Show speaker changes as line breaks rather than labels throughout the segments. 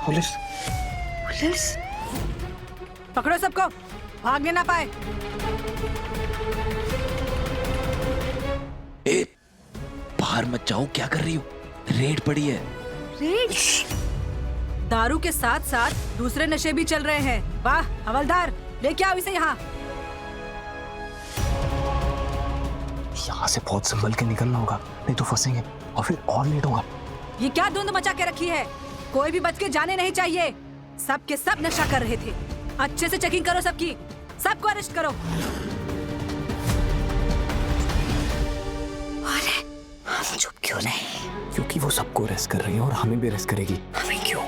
Police
police?
पकड़ो सबको, भागने ना पाए।
ए, बाहर मत जाओ, क्या कर रही हो? रेड पड़ी है।
रेड? दारू के साथ साथ दूसरे नशे भी चल रहे हैं। वाह हवलदार, लेके आओ इसे यहाँ।
यहाँ से बहुत संभल के निकलना होगा, नहीं तो फंसेंगे और फिर और लेट होगा।
ये क्या धुंध मचा के रखी है? कोई भी बच के जाने नहीं चाहिए। सब के सब नशा कर रहे थे। अच्छे से चेकिंग करो सबकी, सबको अरेस्ट करो।
अरे हम चुप क्यों नहीं?
क्योंकि वो सबको अरेस्ट कर रही है और हमें भी अरेस्ट करेगी।
हमें क्यों?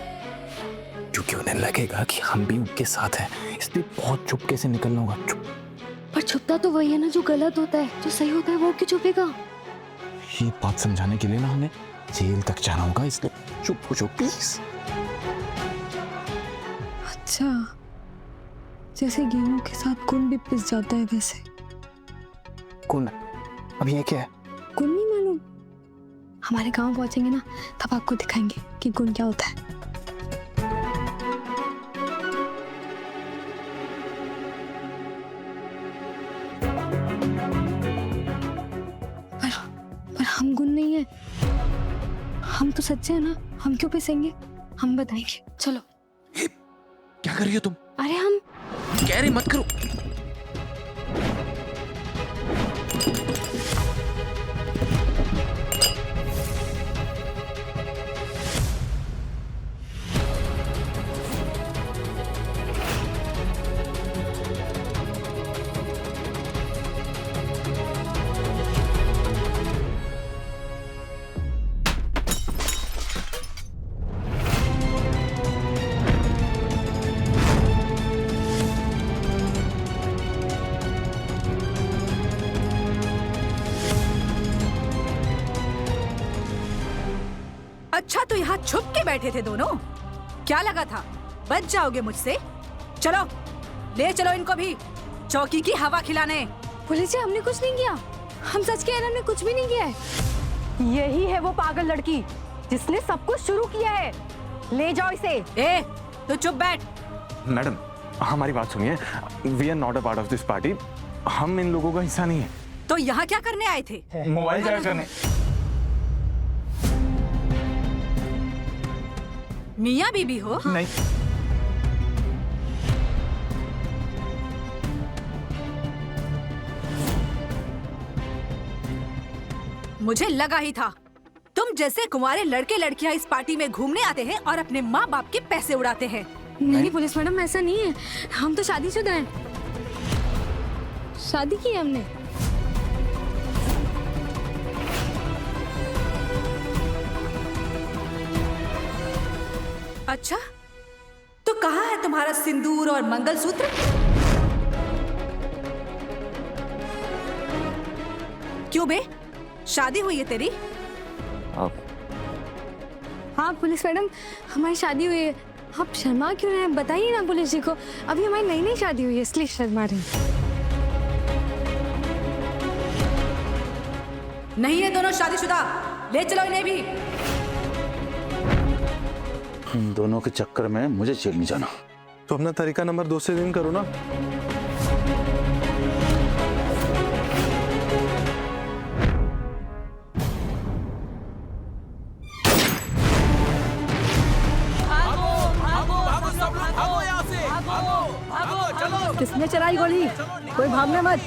क्योंकि उन्हें लगेगा कि हम भी उनके साथ हैं, इसलिए बहुत चुपके से निकलना होगा। चुप।
पर छुपता तो वही है ना जो गलत होता है, जो सही होता है वो क्यों छुपेगा?
ये बात समझाने के लिए ना हमें जेल तक जाना होगा, इसलिए चुप हो जाओ प्लीज।
अच्छा, जैसे गेहूं के साथ गुण भी पिस जाता है वैसे।
कौन? अब ये क्या है?
गुण नहीं मालूम? हमारे गांव पहुंचेंगे ना तब आपको दिखाएंगे कि गुण क्या होता है। पर हम गुण नहीं है, हम तो सच्चे हैं ना, हम क्यों पिसेंगे? हम बताएंगे, चलो।
क्या कर रही हो तुम?
अरे हम
कह रही मत करो।
अच्छा तो यहाँ छुप के बैठे थे दोनों? क्या लगा था बच जाओगे मुझसे? चलो ले चलो इनको भी चौकी की हवा खिलाने।
पुलिस जी, हमने कुछ नहीं किया, हम सच कह रहे हैं, हमने कुछ भी नहीं किया है।
यही है वो पागल लड़की जिसने सब कुछ शुरू किया है। ले जाओ इसे।
ए, तो चुप बैठ।
मैडम हमारी बात सुनिए, we are not a part of this party. हम इन लोगों का हिस्सा नहीं है।
तो यहाँ क्या करने आए थे?
मोबाइल जाया करने।
मियाँ बीबी हो?
नहीं।
मुझे लगा ही था तुम जैसे कुंवारे लड़के लड़कियां इस पार्टी में घूमने आते हैं और अपने माँ बाप के पैसे उड़ाते हैं।
नहीं पुलिस मैडम, ऐसा नहीं है, हम तो शादीशुदा हैं, शादी की है हमने।
अच्छा तो कहाँ है तुम्हारा सिंदूर और मंगलसूत्र? क्यों बे, शादी हुई है तेरी?
हाँ पुलिस मैडम, हमारी शादी हुई है। आप शर्मा क्यों रहे हैं? बताइए ना पुलिस जी को, अभी हमारी नई नई शादी हुई है इसलिए शर्मा रहे हैं।
नहीं है दोनों शादीशुदा, ले चलो इन्हें भी।
इन दोनों के चक्कर में मुझे जेल नहीं जाना।
तो अपना तरीका नंबर 2 से रिंग करो ना।
किसने चलाई गोली? कोई भागने मत।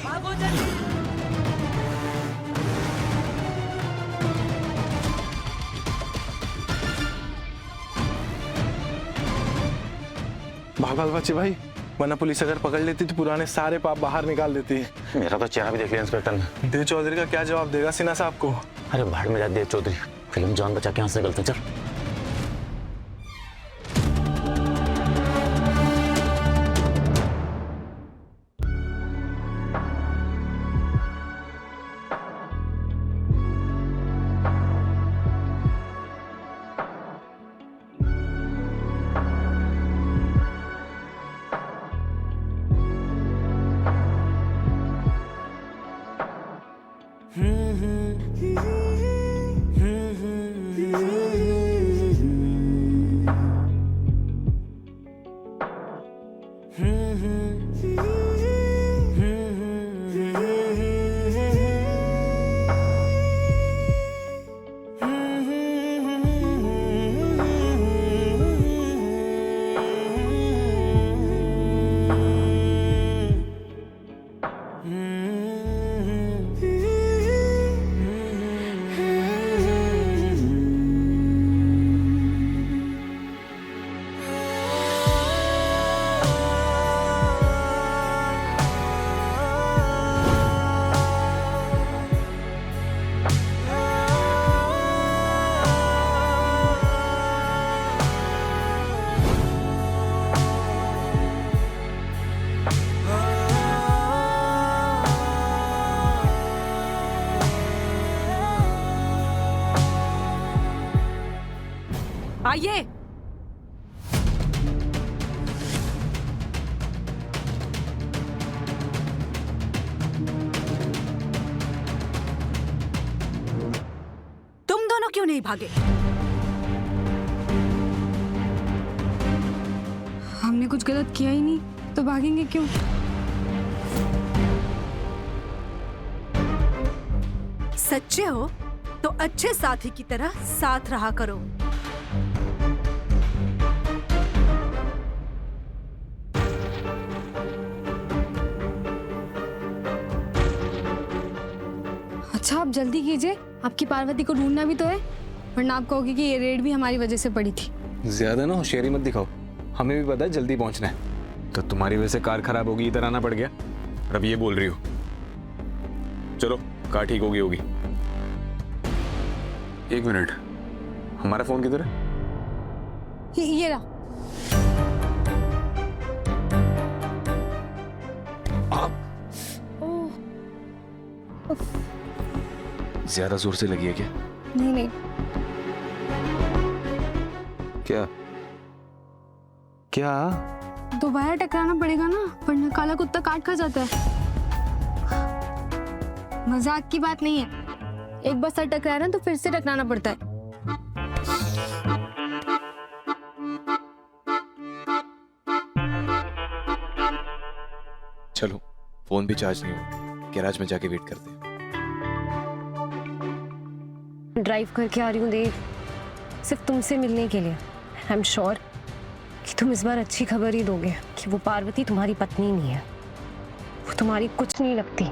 भागो बच्चे भाई, वरना पुलिस अगर पकड़ लेती तो पुराने सारे पाप बाहर निकाल देती है।
मेरा तो चेहरा भी देख लिया इंस्पेक्टर ने।
देव चौधरी का क्या जवाब देगा सिन्हा साहब को?
अरे भाड़ में जा देव चौधरी, फिल्म जान बचा के यहाँ से निकलते चल।
Hmm.
आइए। तुम दोनों क्यों नहीं भागे?
हमने कुछ गलत किया ही नहीं, तो भागेंगे क्यों?
सच्चे हो तो अच्छे साथी की तरह साथ रहा करो।
अच्छा आप जल्दी कीजिए, आपकी पार्वती को ढूंढना भी तो है, वरना आप कहोगे कि ये रेड भी हमारी वजह से पड़ी थी।
ज्यादा ना होशियारी मत दिखाओ, हमें भी पता है जल्दी पहुंचना है। तो तुम्हारी वजह से कार खराब होगी, इधर आना पड़ गया, और अब ये बोल रही हो। चलो कार ठीक होगी होगी। एक मिनट, हमारा फोन किधर है?
ये रहा।
ज्यादा जोर से लगी है क्या?
नहीं नहीं,
क्या क्या?
दोबारा टकराना पड़ेगा ना, वरना काला कुत्ता काट खा जाता है। मजाक की बात नहीं है, एक बार सर टकराया ना तो फिर से टकराना पड़ता है।
चलो, फोन भी चार्ज नहीं हुआ, गैराज में जाके वेट करते हैं।
ड्राइव करके आ रही हूँ देव, सिर्फ तुमसे मिलने के लिए। आई एम श्योर कि तुम इस बार अच्छी खबर ही दोगे कि वो पार्वती तुम्हारी पत्नी नहीं है, वो तुम्हारी कुछ नहीं लगती।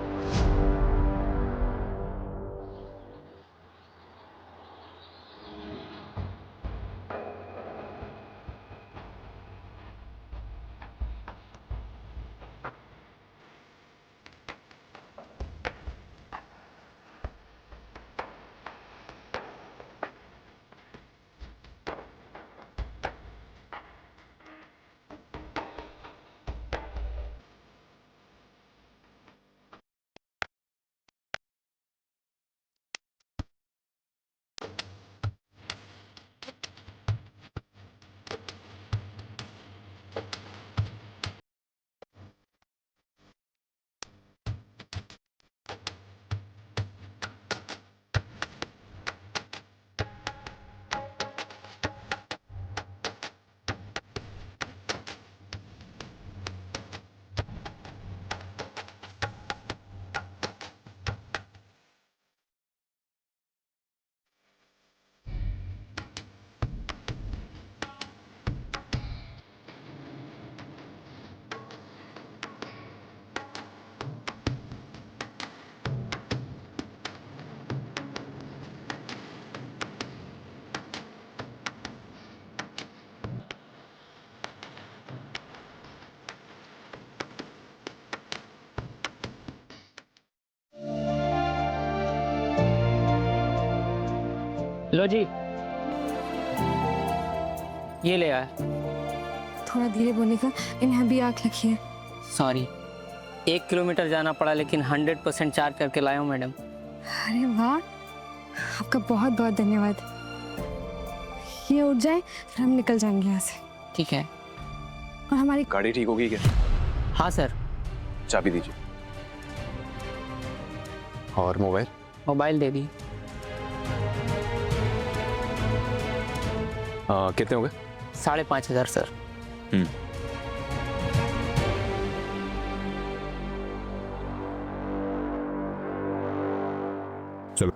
लो जी, ये ले आया।
थोड़ा धीरे बोलने का, इन्हें भी आँख लगी है।
सॉरी, 1 किलोमीटर जाना पड़ा, लेकिन 100% चार्ज करके लाया हूँ मैडम।
अरे वाह, आपका बहुत बहुत धन्यवाद। ये उठ जाए फिर हम निकल जाएंगे यहाँ से।
ठीक है।
और हमारी
गाड़ी ठीक होगी क्या?
हाँ सर।
चाबी दीजिए। और मोबाइल?
मोबाइल दे दी।
कितने हो गए?
5,500 सर।
चलो।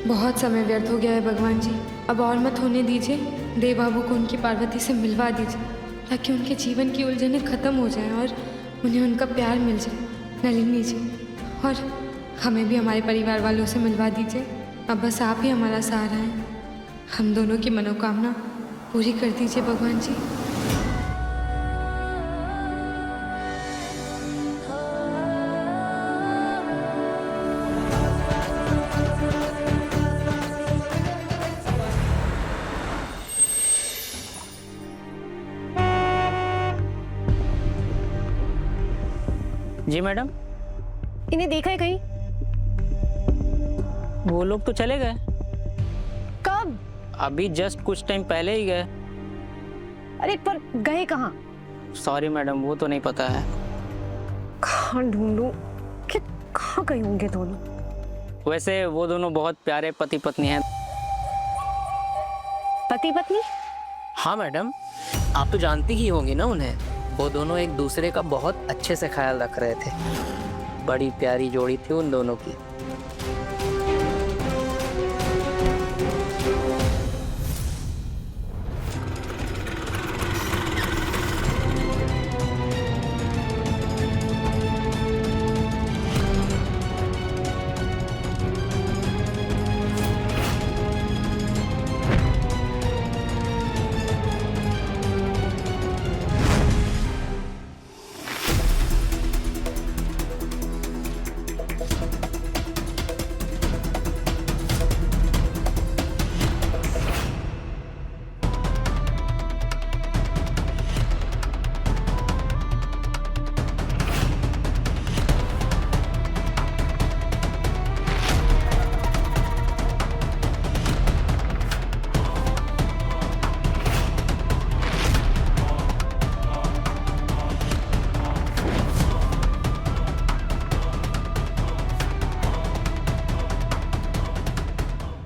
बहुत समय व्यर्थ हो गया है भगवान जी, अब और मत होने दीजिए। देव बाबू को उनकी पार्वती से मिलवा दीजिए ताकि उनके जीवन की उलझनें खत्म हो जाएं और उन्हें उनका प्यार मिल जाए। नलिनी जी, और हमें भी हमारे परिवार वालों से मिलवा दीजिए। अब बस आप ही हमारा सहारा हैं। हम दोनों की मनोकामना पूरी कर दीजिए भगवान जी।
जी मैडम,
इन्हें देखा है कहीं?
वो लोग तो चले गए,
कब?
अभी जस्ट कुछ टाइम पहले ही गए।
अरे पर गए कहाँ?
सॉरी मैडम, वो तो नहीं पता है।
कहाँ ढूंढूं कि कहाँ गए होंगे दोनों?
वैसे वो दोनों बहुत प्यारे पति पत्नी हैं।
पति पत्नी?
हाँ मैडम, आप तो जानती ही होंगी ना उन्हें। वो दोनों एक दूसरे का बहुत अच्छे से ख्याल रख रहे थे। बड़ी प्यारी जोड़ी थी उन दोनों की।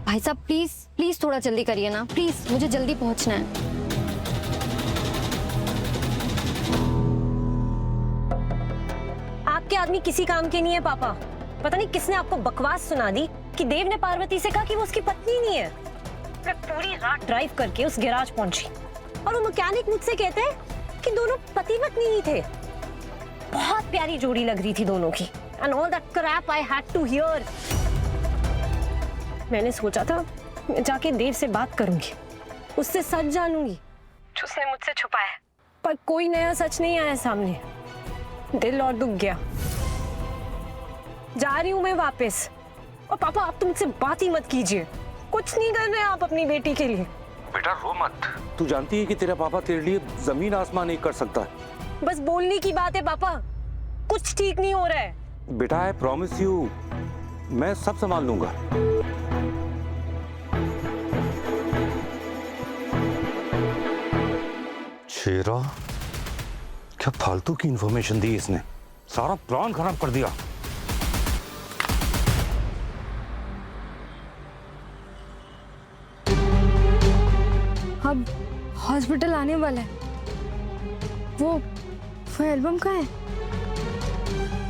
भाई साहब प्लीज प्लीज थोड़ा जल्दी करिए ना, प्लीज मुझे जल्दी पहुंचना है।
आपके आदमी किसी काम के नहीं है पापा। पता नहीं किसने आपको बकवास सुना दी कि देव ने पार्वती से कहा कि वो उसकी पत्नी नहीं है। मैं पूरी रात ड्राइव करके उस गैराज पहुंची और वो मैकेनिक मुझसे कहते हैं कि दोनों पति पत्नी ही थे। बहुत प्यारी जोड़ी लग रही थी दोनों की। And all that crap I had to hear. मैंने सोचा था मैं जाके देव से बात करूंगी, उससे सच जानूंगी जो उसने मुझसे छुपाया है, पर कोई नया सच नहीं आया सामने। दिल और दुख गया। जा रही हूं मैं वापस। और पापा आप तो मुझसे बात ही मत कीजिए। कुछ नहीं कर रहे आप अपनी बेटी के लिए।
बेटा रो मत। तू जानती है कि तेरा पापा तेरे लिए जमीन आसमान नहीं कर सकता है।
बस बोलने की बात है पापा, कुछ ठीक नहीं हो रहा है।
बेटा आई प्रॉमिस यू, मैं सब संभाल लूंगा। शेरा, क्या फालतू की इंफॉर्मेशन दी इसने, सारा प्लान खराब कर दिया।
अब हॉस्पिटल आने वाला है। वो एल्बम कहाँ है?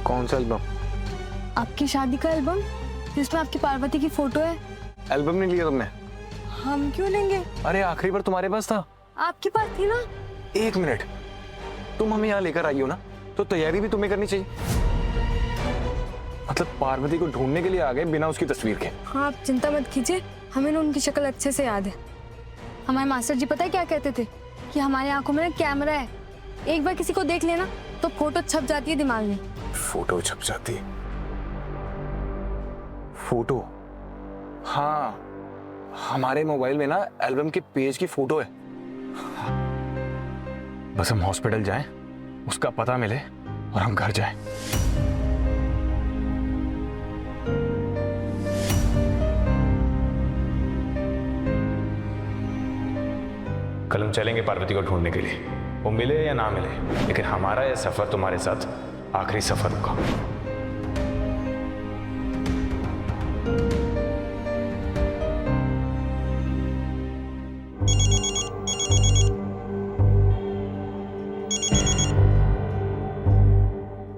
कौन सा एल्बम?
आपकी शादी का एल्बम जिसमें आपकी पार्वती की फोटो है।
एल्बम नहीं लिया तुमने?
हम क्यों लेंगे?
अरे आखिरी बार तुम्हारे पास था।
आपके पास थी ना।
एक मिनट, तुम हमें यहाँ लेकर आई हो ना, तो तैयारी भी तुम्हें करनी चाहिए। मतलब पार्वती को ढूंढने के लिए आ गए बिना उसकी तस्वीर के।
हाँ आप चिंता मत कीजिए, हमें ना उनकी शक्ल अच्छे से याद है। हमारे मास्टर जी पता है क्या कहते थे कि हमारे आंखों में ना कैमरा है, एक बार किसी को देख लेना तो फोटो छप जाती है दिमाग में।
फोटो छप जाती है? फोटो? हाँ, हमारे मोबाइल में ना एल्बम के पेज की फोटो है। बस हम हॉस्पिटल जाएं, उसका पता मिले और हम घर जाएं। कल हम चलेंगे पार्वती को ढूंढने के लिए, वो मिले या ना मिले, लेकिन हमारा यह सफर तुम्हारे साथ आखिरी सफर होगा।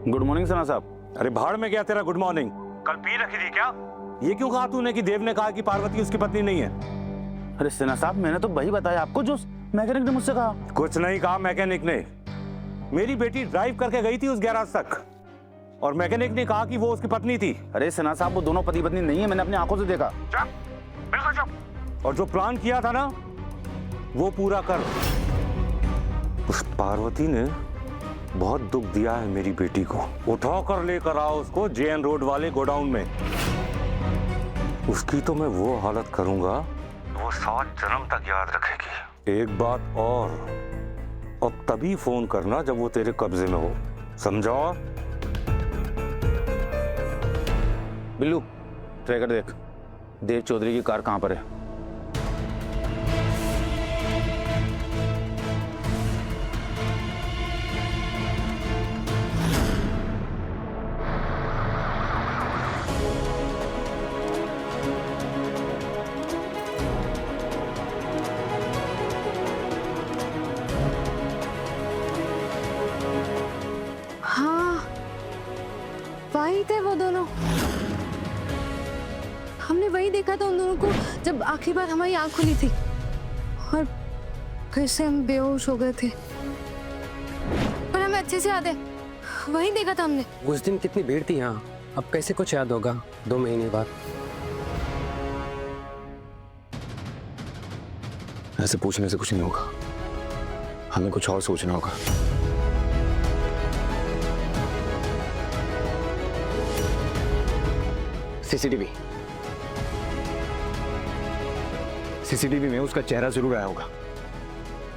गुड मॉर्निंग सना साहब। अरे भाड़ में गया तेरा गुड मॉर्निंग। कल पी रखी थी क्या? ये क्यों कहा तूने कि देव ने कहा कि पार्वती उसकी पत्नी नहीं है?
अरे सिन्हा साहब, मैंने तो वही बताया आपको जो मैकेनिक ने मुझसे कहा।
कुछ नहीं कहा मैकेनिक ने। मेरी बेटी ड्राइव करके गई थी उस गैराज तक और मैकेनिक ने कहा कि वो उसकी पत्नी थी।
अरे सिन्हा साहब, वो दोनों पति पत्नी नहीं है, मैंने अपनी आंखों से देखा।
बिल्कुल चुप। और जो प्लान किया था ना वो पूरा कर। उस पार्वती ने बहुत दुख दिया है मेरी बेटी को। उठा कर लेकर आओ उसको जेएन रोड वाले गोडाउन में। उसकी तो मैं वो हालत करूंगा वो 7 जन्म तक याद रखेगी। एक बात और, अब तभी फोन करना जब वो तेरे कब्जे में हो, समझा?
बिल्लू, ट्रैकर देख, देव चौधरी की कार कहां पर है?
वही थे वो दोनों। हमने वही देखा था उन दोनों को जब आखिरी बार हमारी आंख खुली थी और फिर से हम बेहोश हो गए थे। पर हमें अच्छे से याद है, वही देखा था हमने।
उस दिन कितनी भीड़ थी यहाँ, अब कैसे कुछ याद होगा 2 महीने बाद?
ऐसे पूछने से कुछ नहीं होगा, हमें कुछ और सोचना होगा। सीसीटीवी में उसका चेहरा जरूर आया होगा।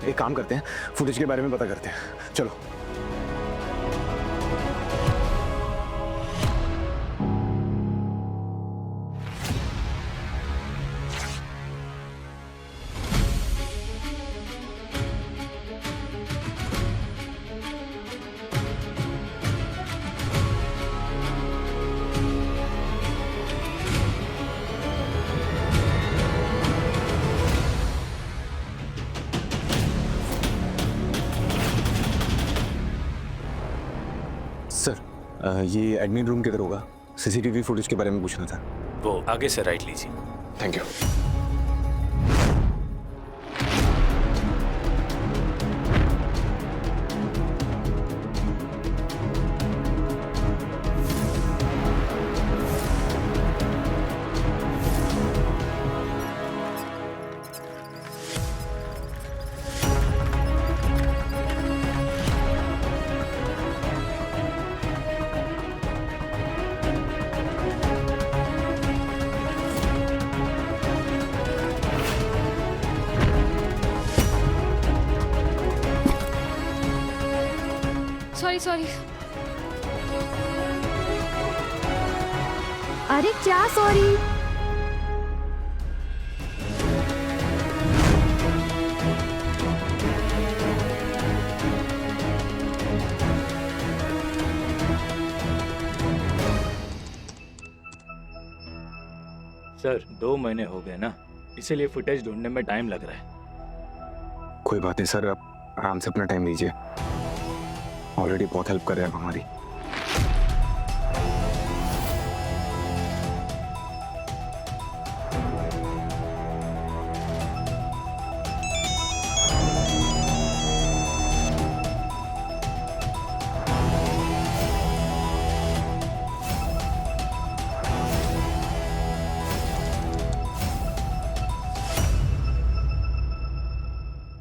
एक काम करते हैं, फुटेज के बारे में पता करते हैं। चलो। सर, ये एडमिन रूम किधर होगा? सीसीटीवी फुटेज के बारे में पूछना था।
वो आगे से राइट लीजिए।
Thank you.
सॉरी।
अरे क्या सॉरी?
सर 2 महीने हो गए ना, इसीलिए फुटेज ढूंढने में टाइम लग रहा है।
कोई बात नहीं सर, आप आराम से अपना टाइम लीजिए। ऑलरेडी बहुत हेल्प कर रहे हैं आप हमारी।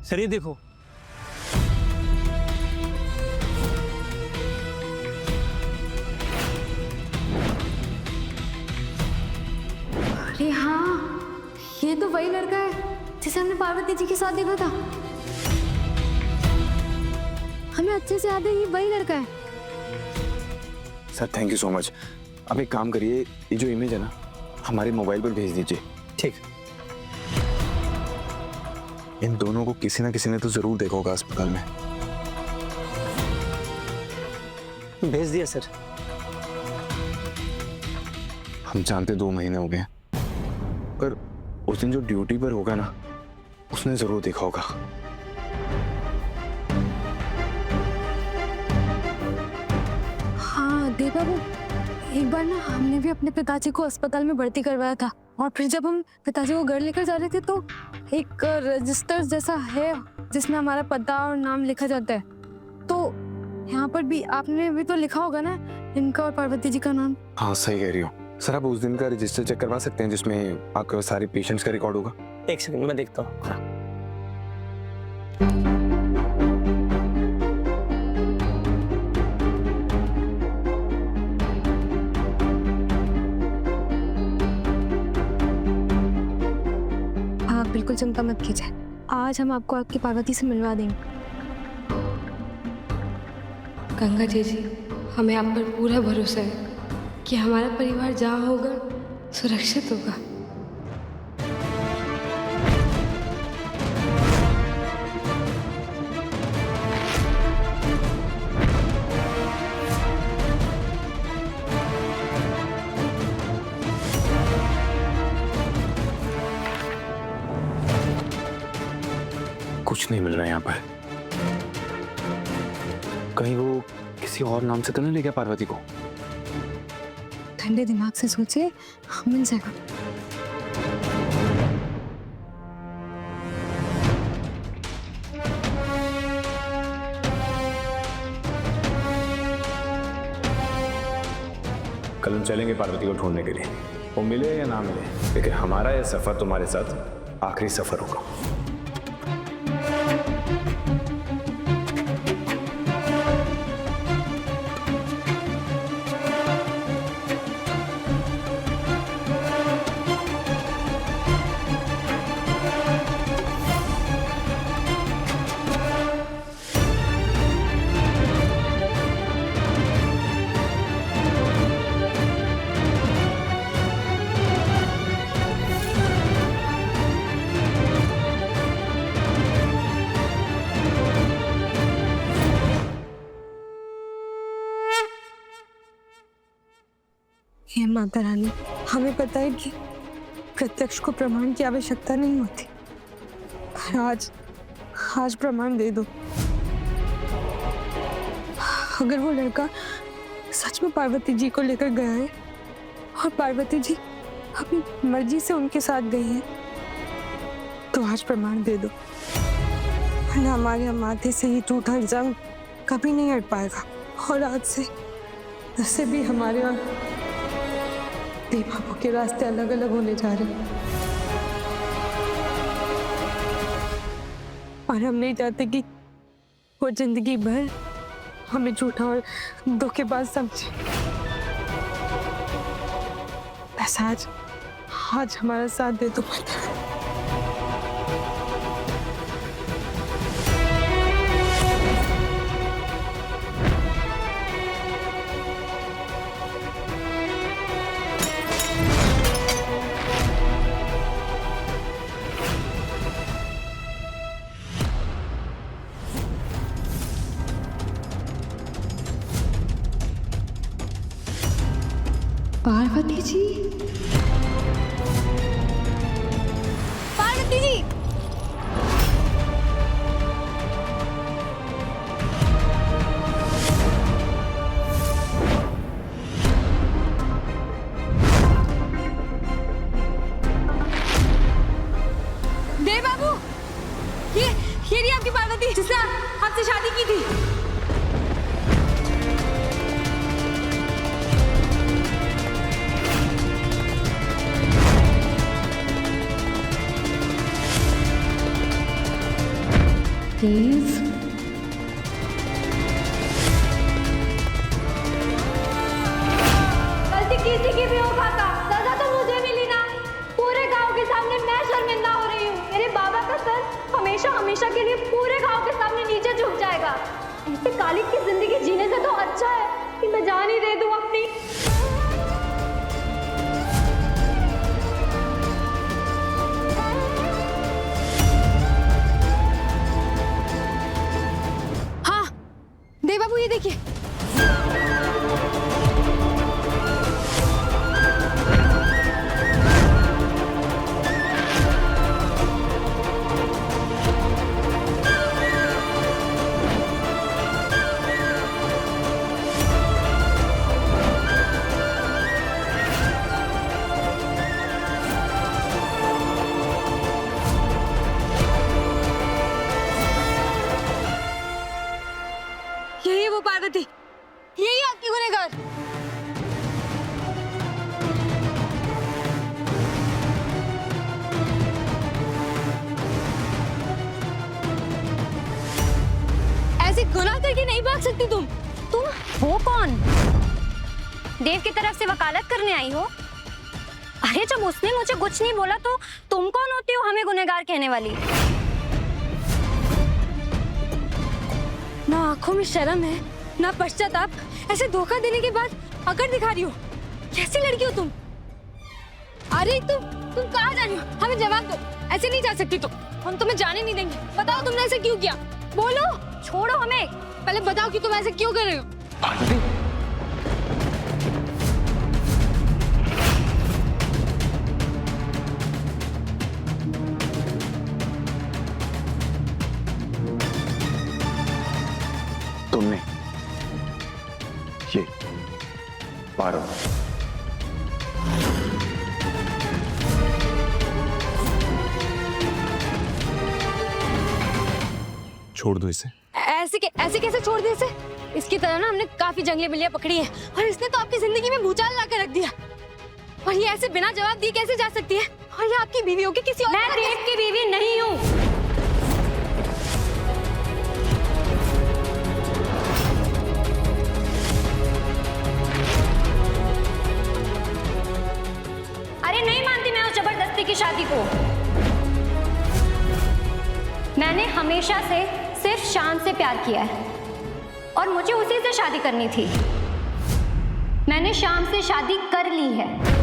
सर ये देखो,
अरे हाँ, ये तो वही लड़का है जिसे हमने पार्वती जी के साथ देखा था। हमें अच्छे से याद है, ये वही लड़का है।
Sir thank you so much. अब एक काम करिए, ये जो इमेज है ना हमारे मोबाइल पर भेज दीजिए।
ठीक।
इन दोनों को किसी ना किसी ने तो जरूर देखा होगा अस्पताल में।
भेज दिया सर।
हम जानते 2 महीने हो गए हैं, पर उस दिन जो ड्यूटी पर होगा ना, उसने जरूर देखा होगा।
हाँ देव बाबू, एक बार ना हमने भी अपने पिताजी को अस्पताल में भर्ती करवाया था, और फिर जब हम पिताजी को घर लेकर जा रहे थे तो एक रजिस्टर जैसा है जिसमें हमारा पता और नाम लिखा जाता है। तो यहाँ पर भी आपने भी तो लिखा होगा ना इनका और पार्वती जी का नाम।
हाँ सही कह रही हो सर। आप उस दिन का रजिस्टर चेक करवा सकते हैं जिसमें आपके सारे पेशेंट्स का रिकॉर्ड होगा?
एक सेकंड मैं देखता हूँ।
आप बिल्कुल चिंता मत कीजिए, आज हम आपको आपकी पार्वती से मिलवा देंगे। गंगा जी, हमें आप पर पूरा भरोसा है कि हमारा परिवार जहाँ होगा सुरक्षित होगा।
कुछ नहीं मिल रहा है यहाँ पर। कहीं वो किसी और नाम से तो नहीं ले गया पार्वती को?
ठंडे दिमाग से सोचिए, मिल जाएगा।
कल हम चलेंगे पार्वती को ढूंढने के लिए। वो मिले या ना मिले, लेकिन हमारा यह सफर तुम्हारे साथ आखिरी सफर होगा।
हे माता रानी, हमें पता है कि प्रत्यक्ष को प्रमाण की आवश्यकता नहीं होती, पर आज प्रमाण दे दो। अगर वो लड़का सच में पार्वती जी को लेकर गया है और पार्वती जी अपनी मर्जी से उनके साथ गई है, तो आज प्रमाण दे दो, वरना हमारे माथे से ये टूटा जंग कभी नहीं हट पाएगा। और आज से भी हमारे और देव बाबू के रास्ते अलग अलग होने जा रहे हैं, और हम नहीं चाहते कि वो जिंदगी भर हमें झूठा और धोखेबाज समझे। बस आज हमारा साथ दे दो। पार्वती जी,
पार्वती जी,
देव बाबू, ये रही आपकी पार्वती जिसने आपसे शादी की थी। प्लीज
गलती किसी की भी हो खाता, सजा तो मुझे मिली ना। पूरे गांव के सामने मैं शर्मिंदा हो रही हूँ। मेरे बाबा का सर हमेशा हमेशा के लिए पूरे गांव के सामने नीचे झुक जाएगा। ऐसे कालिक की जिंदगी जीने से तो अच्छा है कि मैं जान ही दे दूं अपनी। भाग सकती तुम
हो कौन? देव की तरफ से वकालत करने आई हो? अरे जब उसने मुझे कुछ नहीं बोला तो तुम कौन होती हो हमें गुनहगार कहने वाली?
ना आंखों में शर्म है ना पश्चाताप, ऐसे धोखा देने के बाद अकड़ दिखा रही हो। कैसी लड़की हो तुम? अरे तुम कहाँ जा रही हो? हमें जवाब दो, ऐसे नहीं जा सकती तुम। हम तुम्हें जाने नहीं देंगे। बताओ तुमने ऐसे क्यों किया? बोलो।
छोड़ो हमें।
पहले बताओ कि तुम ऐसे क्यों कर रहे हो?
तुमने ये पार्वती
छोड़ दो इसे।
ऐसे कैसे छोड़ दिया इसे? इसकी तरह ना हमने काफी जंगली बिल्लियां पकड़ी है और इसने तो आपकी जिंदगी में भूचाल ला कर रख दिया। और ये ऐसे बिना जवाब दिए कैसे जा सकती है? और ये आपकी बीवी होगी किसी और?
मैं देव की बीवी नहीं हूँ। अरे नहीं मानती मैं उस जबरदस्ती की शादी को। मैंने हमेशा से सिर्फ शाम से प्यार किया है और मुझे उसी से शादी करनी थी। मैंने शाम से शादी कर ली है।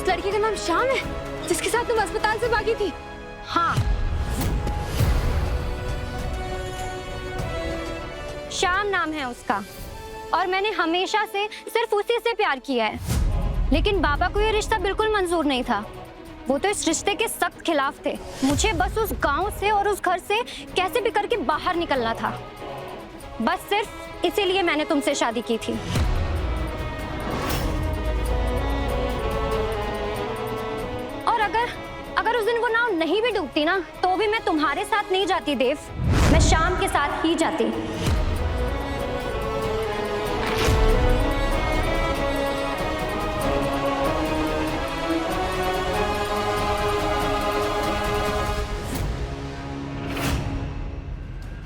लड़की का नाम श्याम है जिसके साथ तुम अस्पताल से भागी थी?
हाँ, श्याम नाम है उसका और मैंने हमेशा से सिर्फ उसी से प्यार किया है। लेकिन बाबा को ये रिश्ता बिल्कुल मंजूर नहीं था। वो तो इस रिश्ते के सख्त खिलाफ थे। मुझे बस उस गांव से और उस घर से कैसे भी करके बाहर निकलना था। बस सिर्फ इसीलिए मैंने तुमसे शादी की थी। अगर उस दिन वो नाव नहीं भी डूबती ना तो भी मैं तुम्हारे साथ नहीं जाती देव, मैं शाम के साथ ही जाती।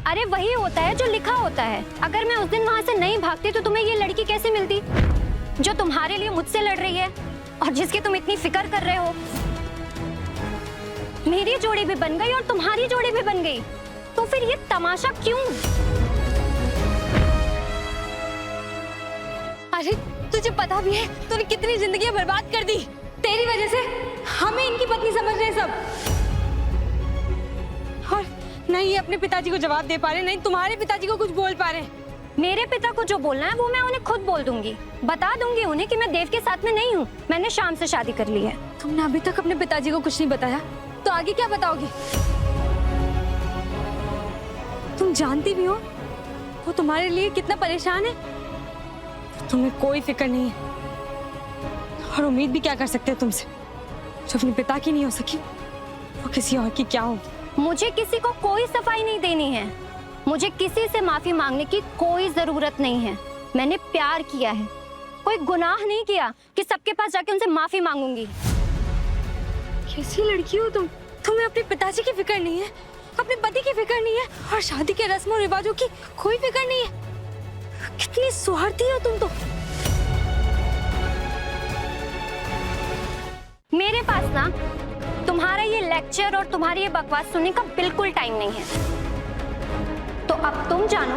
अरे वही होता है जो लिखा होता है। अगर मैं उस दिन वहां से नहीं भागती तो तुम्हें ये लड़की कैसे मिलती जो तुम्हारे लिए मुझसे लड़ रही है और जिसकी तुम इतनी फिक्र कर रहे हो। मेरी जोड़ी भी बन गई और तुम्हारी जोड़ी भी बन गई, तो फिर ये तमाशा क्यों?
अरे तुझे पता भी है तूने कितनी जिंदगियां बर्बाद कर दी। तेरी वजह से हमें इनकी पत्नी समझ रहे सब। और नहीं ये अपने पिताजी को जवाब दे पा रहे, नहीं तुम्हारे पिताजी को कुछ बोल पा रहे।
मेरे पिता को जो बोलना है वो मैं उन्हें खुद बोल दूंगी। बता दूंगी उन्हें कि मैं देव के साथ में नहीं हूँ, मैंने शाम से शादी कर ली है।
तुमने अभी तक अपने पिताजी को कुछ नहीं बताया तो आगे क्या बताओगी? तुम जानती भी हो वो तुम्हारे लिए कितना परेशान है। तुम्हें कोई फिक्र नहीं है और उम्मीद भी क्या कर सकते हो तुमसे? जो अपने पिता की नहीं हो सकी वो किसी और की क्या होगी?
मुझे किसी को कोई सफाई नहीं देनी है। मुझे किसी से माफी मांगने की कोई जरूरत नहीं है। मैंने प्यार किया है, कोई गुनाह नहीं किया कि सबके पास जाके उनसे माफी मांगूंगी।
कैसी लड़की हो तुम? तुम्हें अपने पिताजी की फिक्र नहीं है, अपने पति की फिक्र नहीं है और शादी के रस्म और रिवाजों की कोई फिक्र नहीं है। कितनी स्वार्थी हो तुम तो।
मेरे पास ना तुम्हारा ये लेक्चर और तुम्हारी ये बकवास सुनने का बिल्कुल टाइम नहीं है। तो अब तुम जानो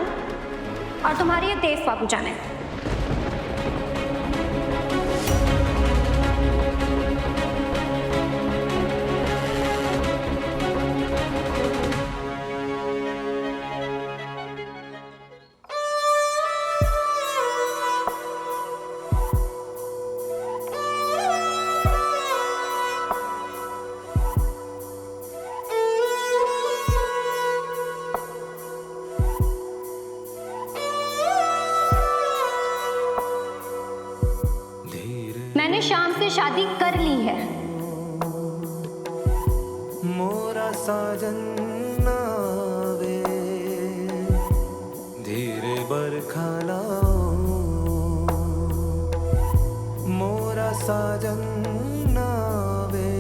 और तुम्हारे ये देव बाबू जाने।
शादी कर ली है।
मोरा साजन नावे धीरे बरखा लाओ, मोरा साजन नावे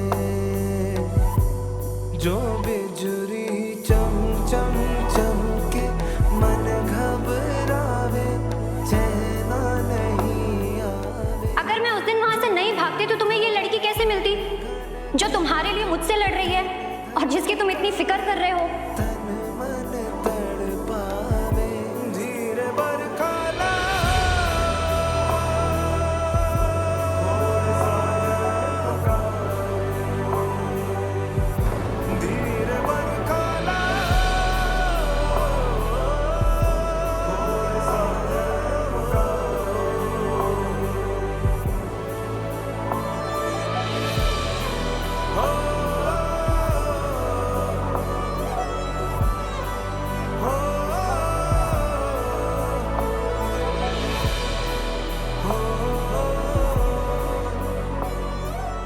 जो बिजुरी चम चम चमके मन घबरावे चैना नहीं आवे।
अगर मैं उस दिन वहां से नहीं भागती तो तुम्हें ये लड़की कैसे मिलती जो तुम्हारे लिए मुझसे लड़ रही है और जिसकी तुम इतनी फिक्र कर रहे हो।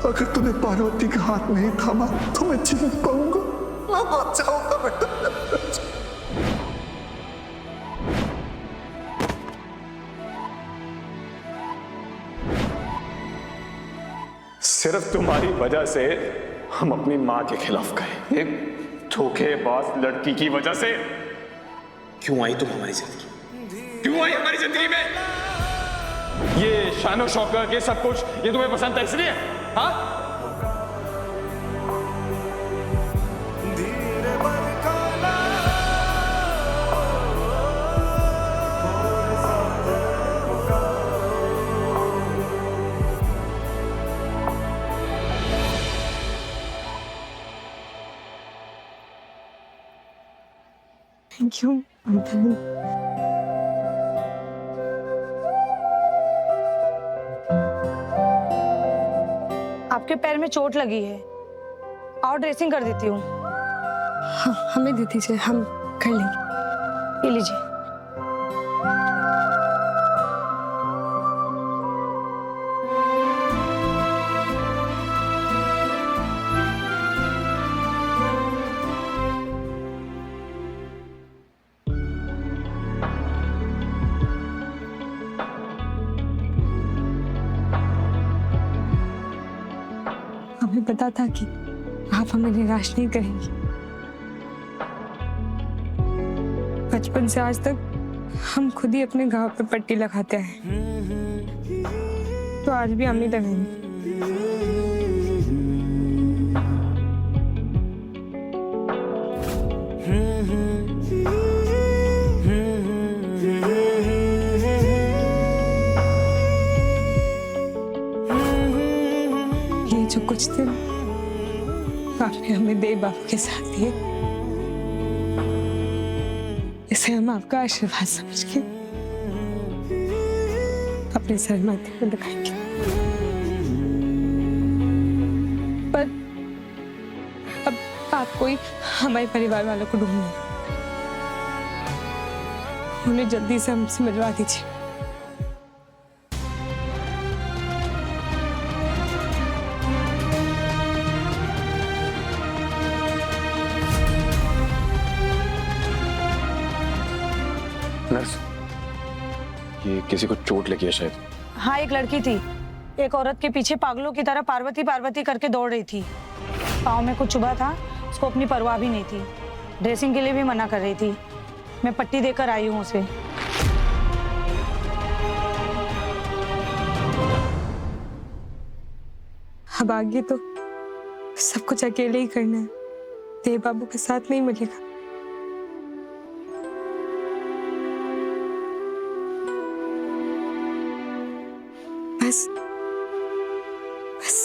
अगर तूने पार्वती का हाथ नहीं थामा तो मैं जी नहीं पाऊंगा। मैं मर जाऊंगा बेटा।
सिर्फ तुम्हारी वजह से हम अपनी माँ के खिलाफ गए, एक धोखेबाज लड़की की वजह से। क्यों आई तुम हमारी जिंदगी, क्यों आई हमारी जिंदगी में? ये शानो शौकत, ये सब कुछ, ये तुम्हें पसंद है इसलिए? हाँ?
Thank you uncle.
आपके पैर में चोट लगी है, और ड्रेसिंग कर देती हूँ।
हमें दे दीजिए, हम कर लेंगे।
ये लीजिए।
हमें पता था कि आप हमें निराश नहीं करेंगी। बचपन से आज तक हम खुद ही अपने घाव पे पट्टी लगाते हैं, तो आज भी हम ही लगाएंगे। ये जो कुछ दिन आपने हमें देव बाबू के साथ दिए, इसे हम आपका आशीर्वाद समझ के अपने सर माथे पर लगाएंगे। पर अब आपको ही हमारे परिवार वालों को ढूंढना है, उन्हें जल्दी से हमसे मिलवा दीजिए।
नर्स, ये किसी को चोट लगी है शायद।
हाँ, एक लड़की थी, एक औरत के पीछे पागलों की तरह पार्वती पार्वती करके दौड़ रही थी। पाँव में कुछ चुभा था, उसको अपनी परवाह भी नहीं थी। ड्रेसिंग के लिए भी मना कर रही थी। मैं पट्टी देकर आई हूँ उसे।
अब आगे तो सब कुछ अकेले ही करना है, देव बाबू के साथ नहीं मिलेगा। बस बस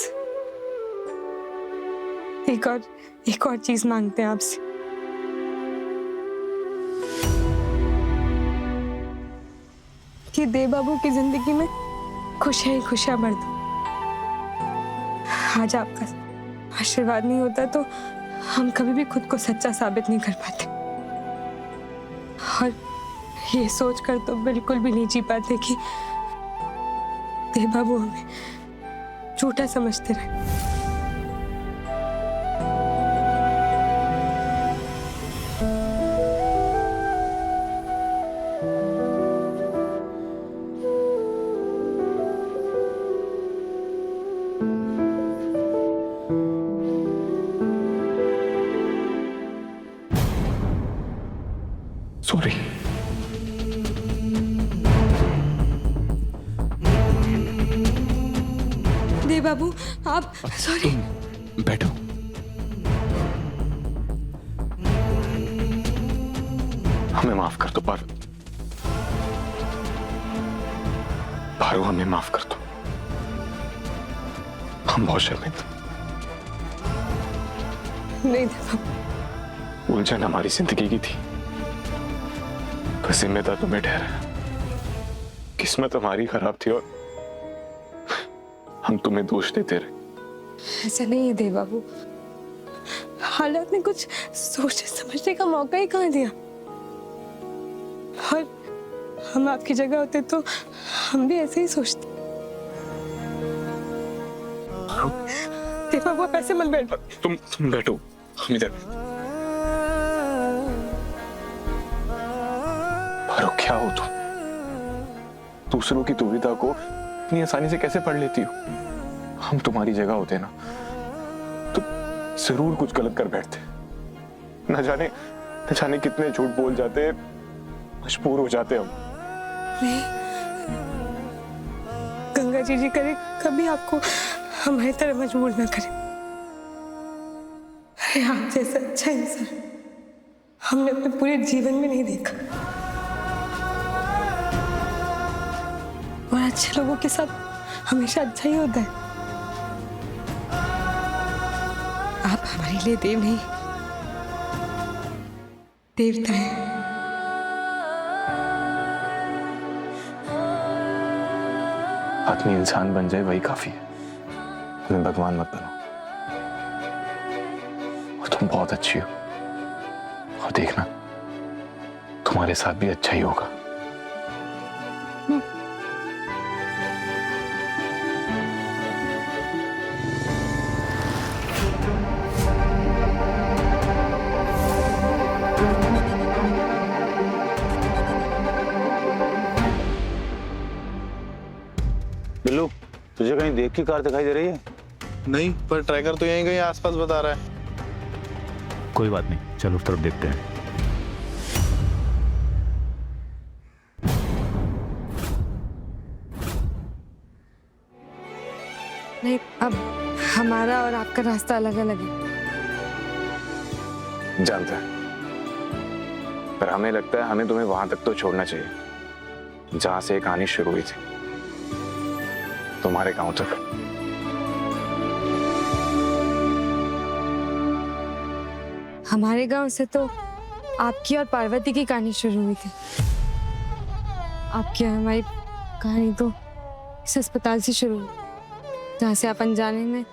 एक और चीज मांगते हैं आपसे। कि देव बाबू की जिंदगी में खुशियां ही खुशियां भर दो। आज आपका आशीर्वाद नहीं होता तो हम कभी भी खुद को सच्चा साबित नहीं कर पाते, और ये सोचकर तो बिल्कुल भी नहीं जी पाते कि देव बाबू हमें झूठा समझते रहे।
सॉरी।
देव बाबू आप सॉरी।
बैठो। हमें माफ कर दो पारो। पारो हमें माफ कर दो। हम बहुत शर्मिंदा।
नहीं देव बाबू।
उलझन हमारी जिंदगी की थी, तो जिम्मेदार तुम्हें ठहरा। किस्मत हमारी खराब थी और हम तुम्हें दोष देते रहे।
ऐसा नहीं है देव बाबू, हालात ने कुछ सोचने समझने का मौका ही कहाँ दिया। और हम आपकी जगह होते तो हम भी ऐसे ही सोचते। देव बाबू आप ऐसे मत बैठो।
तुम बैठो, हम इधर। पारो क्या हो तुम? दूसरों की दुविधा को इतनी आसानी से कैसे पढ़ लेती हो? हम तुम्हारी जगह होते ना तो जरूर कुछ गलत कर बैठते। न जाने कितने झूठ बोल जाते, मजबूर हो जाते हम।
नहीं, गंगा जी करे कभी आपको हमारी तरह मजबूर ना करे। अरे आप जैसा अच्छा इंसान हमने अपने पूरे जीवन में नहीं देखा। और अच्छे लोगों के साथ हमेशा अच्छा ही होता है। आप हमारे लिए देव नहीं, देवता है।
आदमी इंसान बन जाए वही काफी है, तुम्हें भगवान मत बनो। और तुम बहुत अच्छी हो, और देखना तुम्हारे साथ भी अच्छा ही होगा।
बिल्लू, तुझे कहीं देख की कार दिखाई दे रही है?
नहीं, पर ट्रैकर तो यहीं कहीं आसपास बता रहा है।
कोई बात नहीं, चलो उस तरफ देखते हैं।
नहीं, अब हमारा और आपका रास्ता अलग अलग है।
जानता है, पर हमें लगता है हमें तुम्हें वहां तक तो छोड़ना चाहिए जहां से ये कहानी शुरू हुई थी, तुम्हारे गांव तक।
हमारे गांव से तो आपकी और पार्वती की कहानी शुरू हुई थी। आपकी और हमारी कहानी तो इस अस्पताल से शुरू हुई, जहाँ से आप अनजाने में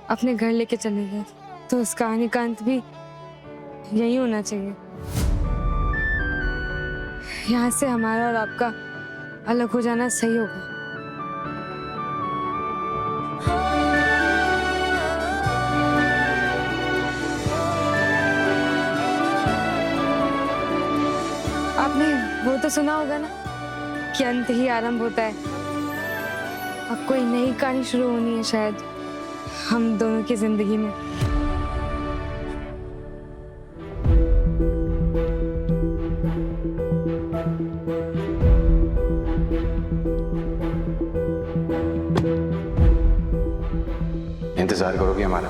अपने घर लेके चले गए। तो उस कहानी का अंत भी यही होना चाहिए। यहाँ से हमारा और आपका अलग हो जाना सही होगा। आपने वो तो सुना होगा ना कि अंत ही आरंभ होता है। अब कोई नई कहानी शुरू होनी है शायद हम दोनों की जिंदगी में।
इंतजार करोगे हमारा?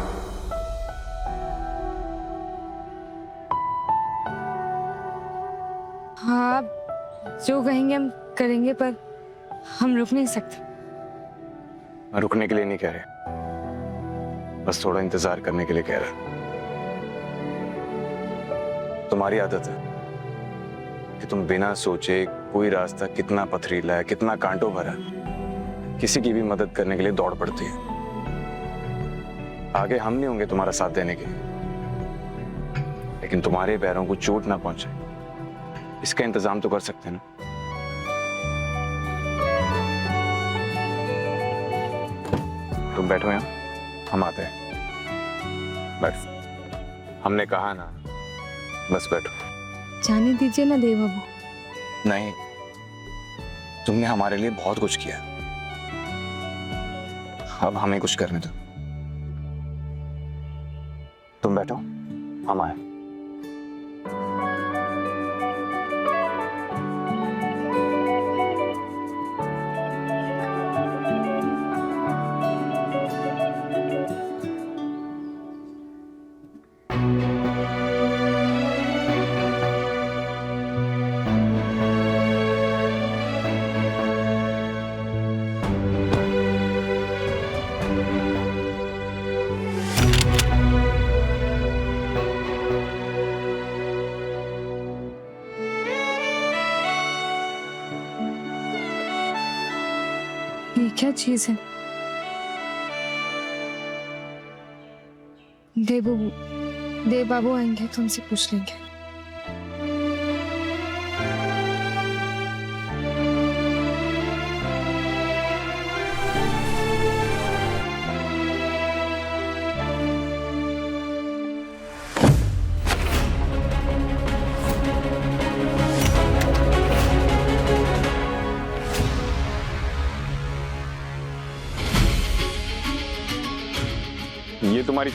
हाँ, आप जो कहेंगे हम करेंगे, पर हम रुक नहीं सकते।
मैं रुकने के लिए नहीं कह रहे, बस थोड़ा इंतजार करने के लिए कह रहा। तुम्हारी आदत है कि तुम बिना सोचे कोई रास्ता कितना पथरीला है, कितना कांटों भरा है, किसी की भी मदद करने के लिए दौड़ पड़ती है। आगे हम नहीं होंगे तुम्हारा साथ देने के, लेकिन तुम्हारे पैरों को चोट ना पहुंचे इसका इंतजाम तो कर सकते हैं ना।
तुम बैठो यहाँ, हम आते हैं। बैठ, हमने कहा ना, बस बैठो।
जाने दीजिए ना देव बाबू।
नहीं, तुमने हमारे लिए बहुत कुछ किया, अब हमें कुछ करने दो। तुम बैठो, हम आए।
ये क्या चीज है? देव बाबू आएंगे तो उनसे पूछ लेंगे।
ये तुम्हारी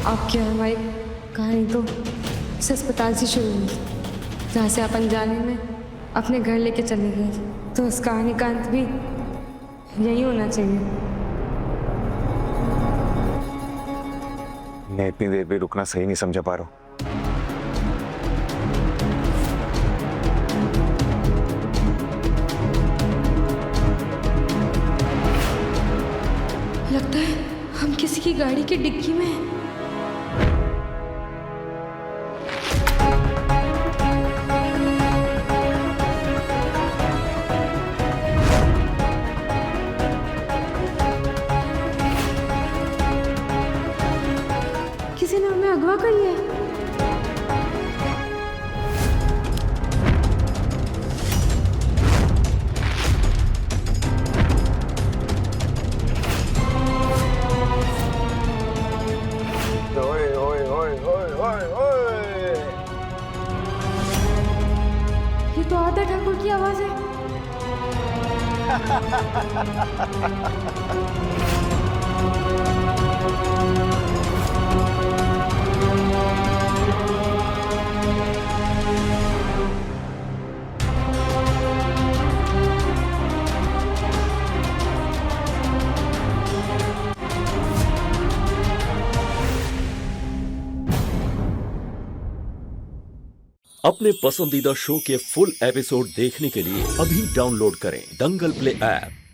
आपकी और हमारी कहानी तो इस अस्पताल से शुरू हुई, जहाँ से आप अनजाने में अपने घर लेके चले गए। तो उस कहानी का अंत भी यही होना चाहिए।
मैं इतनी देर भी रुकना सही नहीं समझा पा रहा हूँ।
लगता है हम किसी की गाड़ी की डिक्की में हैं। किसी ने हमें अगवा कर लिया। ये तो आधा ठाकुर की आवाज है।
अपने पसंदीदा शो के फुल एपिसोड देखने के लिए अभी डाउनलोड करें दंगल प्ले ऐप।